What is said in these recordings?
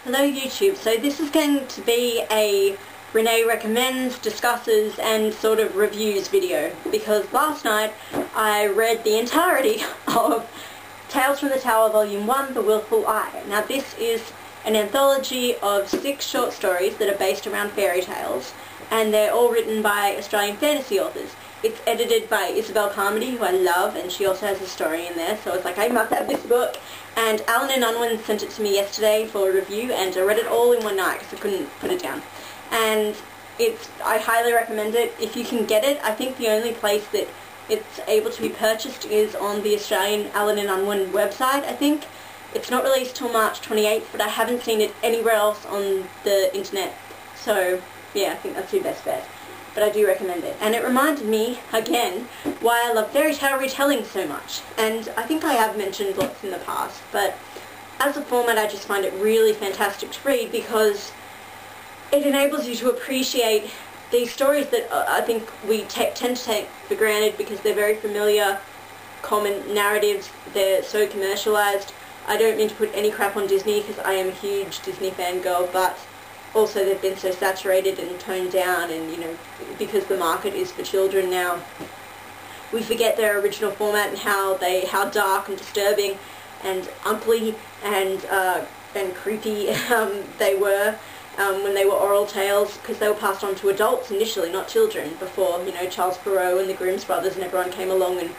Hello YouTube, so this is going to be a Renee recommends, discusses and sort of reviews video because last night I read the entirety of Tales from the Tower Volume 1, The Willful Eye. Now this is an anthology of 6 short stories that are based around fairy tales, and they're all written by Australian fantasy authors. It's edited by Isobelle Carmody, who I love, and she also has a story in there, so it's like I must have this book. And Alan and Unwin sent it to me yesterday for a review, and I read it all in one night because I couldn't put it down. And I highly recommend it. If you can get it, I think the only place that it's able to be purchased is on the Australian Alan and Unwin website, I think. It's not released till March 28th, but I haven't seen it anywhere else on the internet. So, yeah, I think that's your best bet. But I do recommend it. And it reminded me, again, why I love fairy tale retelling so much. And I think I have mentioned lots in the past, but as a format I just find it really fantastic to read because it enables you to appreciate these stories that I think we tend to take for granted because they're very familiar, common narratives, they're so commercialized. I don't mean to put any crap on Disney because I am a huge Disney fangirl, but also they've been so saturated and toned down, and you know, because the market is for children now, we forget their original format and how dark and disturbing and ugly and creepy they were when they were oral tales, because they were passed on to adults initially, not children, before, you know, Charles Perrault and the Grimm's brothers and everyone came along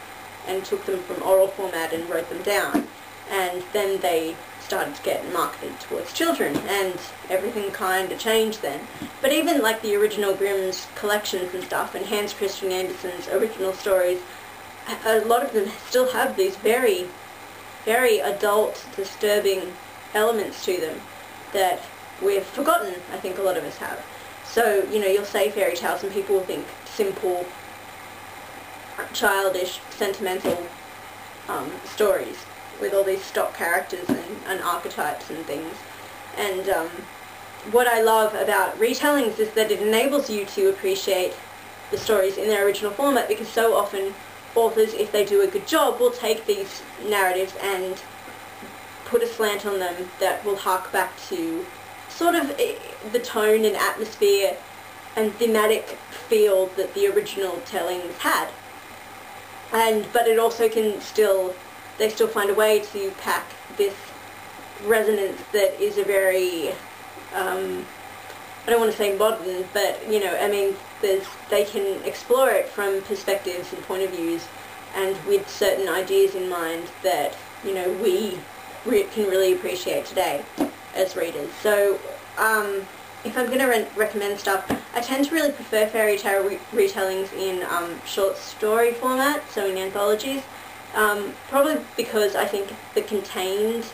and took them from oral format and wrote them down. And then they started to get marketed towards children, and everything kind of changed then. But even like the original Grimm's collections and stuff, and Hans Christian Andersen's original stories, a lot of them still have these very, very adult, disturbing elements to them that we've forgotten, I think a lot of us have. So, you know, you'll say fairy tales and people will think simple, childish, sentimental stories with all these stock characters and archetypes and things. And what I love about retellings is that it enables you to appreciate the stories in their original format, because so often authors, if they do a good job, will take these narratives and put a slant on them that will hark back to sort of the tone and atmosphere and thematic feel that the original tellings had. But it also can they still find a way to pack this resonance that is a very, I don't want to say modern, but, you know, I mean, they can explore it from perspectives and point of views and with certain ideas in mind that, you know, we can really appreciate today as readers. So, if I'm going to recommend stuff, I tend to really prefer fairy tale retellings in short story format, so in anthologies. Probably because I think the contained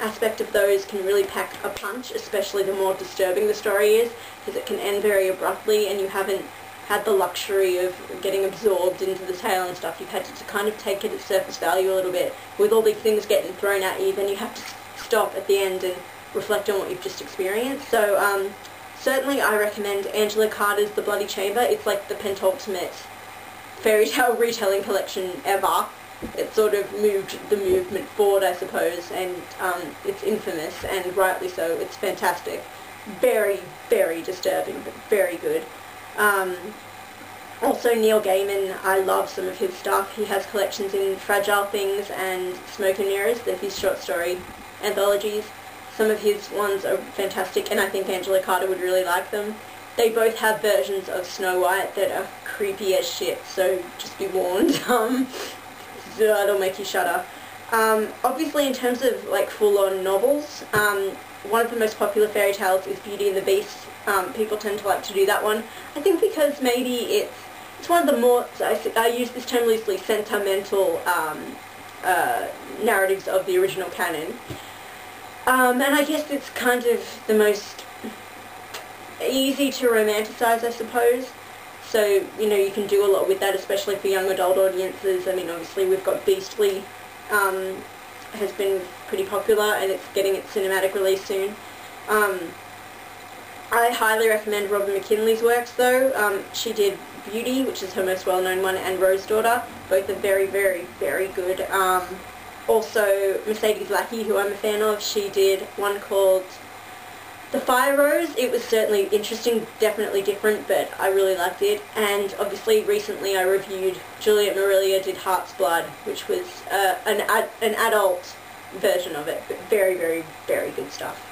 aspect of those can really pack a punch, especially the more disturbing the story is, because it can end very abruptly and you haven't had the luxury of getting absorbed into the tale and stuff. You've had to kind of take it at surface value a little bit. With all these things getting thrown at you, then you have to stop at the end and reflect on what you've just experienced. So certainly I recommend Angela Carter's The Bloody Chamber. It's like the penultimate fairy tale retelling collection ever. It sort of moved the movement forward, I suppose, and it's infamous, and rightly so. It's fantastic. Very, very disturbing, but very good. Also Neil Gaiman, I love some of his stuff. He has collections in Fragile Things and Smoke and Mirrors. They're his short story anthologies. Some of his ones are fantastic, and I think Angela Carter would really like them. They both have versions of Snow White that are creepy as shit, so just be warned. It'll make you shudder. Obviously, in terms of like full-on novels, one of the most popular fairy tales is Beauty and the Beast. People tend to like to do that one. I think because maybe it's one of the more, I use this term loosely, sentimental narratives of the original canon. And I guess it's kind of the most easy to romanticize, I suppose. So, you know, you can do a lot with that, especially for young adult audiences. I mean, obviously we've got Beastly, has been pretty popular, and it's getting its cinematic release soon. I highly recommend Robin McKinley's works, though. She did Beauty, which is her most well-known one, and Rose Daughter. Both are very, very, very good. Also, Mercedes Lackey, who I'm a fan of, she did one called The Fire Rose, it was certainly interesting, definitely different, but I really liked it. And obviously recently I reviewed Juliet Marillier did Heart's Blood, which was an adult version of it, but very, very, very good stuff.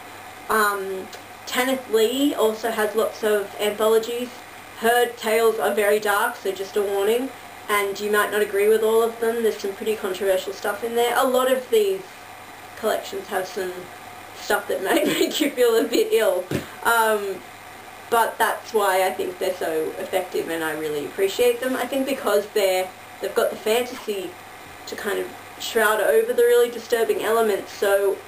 Tanith Lee also has lots of anthologies. Her tales are very dark, so just a warning, and you might not agree with all of them. There's some pretty controversial stuff in there. A lot of these collections have some stuff that may make you feel a bit ill, but that's why I think they're so effective and I really appreciate them. I think because they've got the fantasy to kind of shroud over the really disturbing elements, so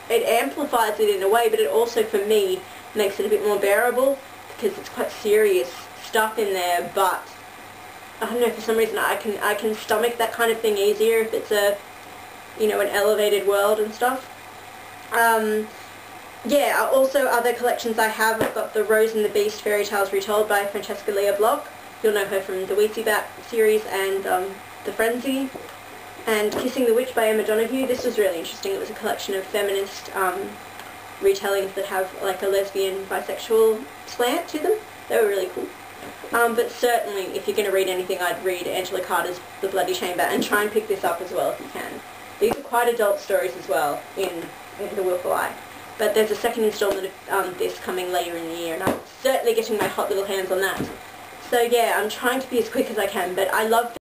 it amplifies it in a way, but it also, for me, makes it a bit more bearable because it's quite serious stuff in there. But I don't know, for some reason I can stomach that kind of thing easier if it's an elevated world and stuff. Yeah, also other collections I've got the Rose and the Beast Fairy Tales Retold by Francesca Leah Block. You'll know her from the Weezy Bat series and The Frenzy. And Kissing the Witch by Emma Donoghue. This was really interesting. It was a collection of feminist retellings that have like a lesbian, bisexual slant to them. They were really cool. But certainly, if you're going to read anything, I'd read Angela Carter's The Bloody Chamber and try and pick this up as well if you can. These are quite adult stories as well in The Willful Eye. But there's a second instalment of this coming later in the year, and I'm certainly getting my hot little hands on that. So yeah, I'm trying to be as quick as I can, but I love